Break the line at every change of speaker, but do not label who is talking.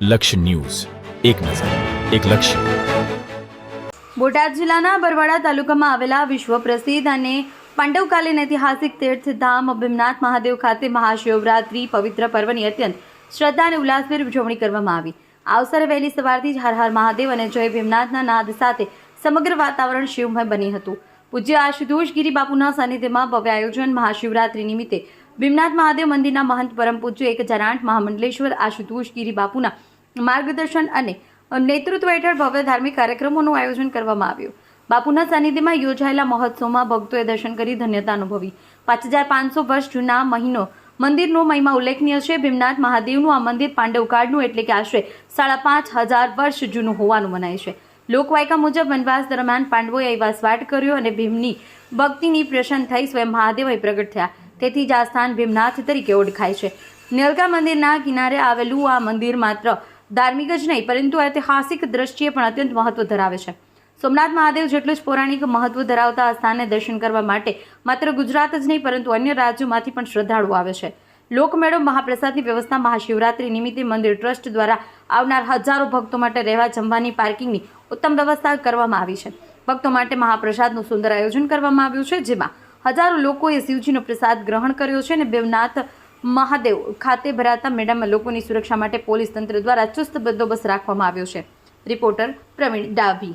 લક્ષ્ય ન્યૂઝ, એક નજર, એક લક્ષ્ય.
બોટાદ જિલ્લાના બરવાડા તાલુકામાં આવેલા વિશ્વ પ્રસિદ્ધ અને પાંડવકાલીન ઐતિહાસિક તીર્થધામ ભીમનાથ મહાદેવ ખાતે મહાશિવરાત્રી પવિત્ર પર્વની અત્યંત શ્રદ્ધા અને ઉલ્લાસભેર ઉજવણી કરવામાં આવી. આ અવસરે વહેલી સવારથી જ હર હર મહાદેવ અને જય ભીમનાથના નાદ સાથે સમગ્ર વાતાવરણ શિવમય બની હતું. પૂજ્ય આશુતોષ ગિરી બાપુના સાનિધ્યમાં ભવ્ય આયોજન. મહાશિવરાત્રી નિમિત્તે ભીમનાથ મહાદેવ મંદિરના મહંત પરમ પૂજ્ય 1008 મહામંડલેશ્વર આશુતોષ ગિરી બાપુના માર્ગદર્શન અને નેતૃત્વ હેઠળ ભવ્ય ધાર્મિક કાર્યક્રમોનું આયોજન કરવામાં આવ્યું. બાપુના સાનિધ્યમાં યોજાયેલા મહોત્સવમાં ભક્તોએ દર્શન કરી ધન્યતા અનુભવી. 5500 વર્ષ જૂના મંદિરનો મહિમા ઉલ્લેખનીય છે. ભીમનાથ મહાદેવનું આ મંદિર પાંડવકાળનું એટલે કે આશરે 5500 વર્ષ જૂનું હોવાનું મનાય છે. લોકવાયકા મુજબ વનવાસ દરમિયાન પાંડવોએ અહીં વસવાટ કર્યો અને ભીમની ભક્તિની પ્રસન્ન થઈ સ્વયં મહાદેવ અહીં પ્રગટ થયા. તેથી જ આ સ્થાન ભીમનાથ તરીકે ઓળખાય છે. નેલકા મંદિરના કિનારે આવેલું આ મંદિર માત્ર ધાર્મિક જ નહીં પરંતુ ઐતિહાસિક દ્રષ્ટિએ પણ અત્યંત મહત્વ ધરાવે છે. સોમનાથ મહાદેવ જેટલું જ પૌરાણિક મહત્વ ધરાવતા આ સ્થાનને દર્શન કરવા માટે માત્ર ગુજરાત જ નહીં પરંતુ અન્ય રાજ્યોમાંથી પણ શ્રદ્ધાળુઓ આવે છે. લોકમેળો, મહાપ્રસાદની વ્યવસ્થા, મહાશિવરાત્રી નિમિત્તે મંદિર ટ્રસ્ટ દ્વારા આવનાર હજારો ભક્તો માટે રહેવા જમવાની પાર્કિંગની ઉત્તમ વ્યવસ્થા કરવામાં આવી છે. ભક્તો માટે મહાપ્રસાદનું સુંદર આયોજન કરવામાં આવ્યું છે, જેમાં હજારો લોકોએ શિવજીનો પ્રસાદ ગ્રહણ કર્યો છે અને ભીમનાથ મહાદેવ ખાતે ભરાતા મેળામાં લોકોની સુરક્ષા માટે પોલીસ તંત્ર દ્વારા ચુસ્ત બંદોબસ્ત રાખવામાં આવ્યો છે. રિપોર્ટર પ્રવીણ ડાભી.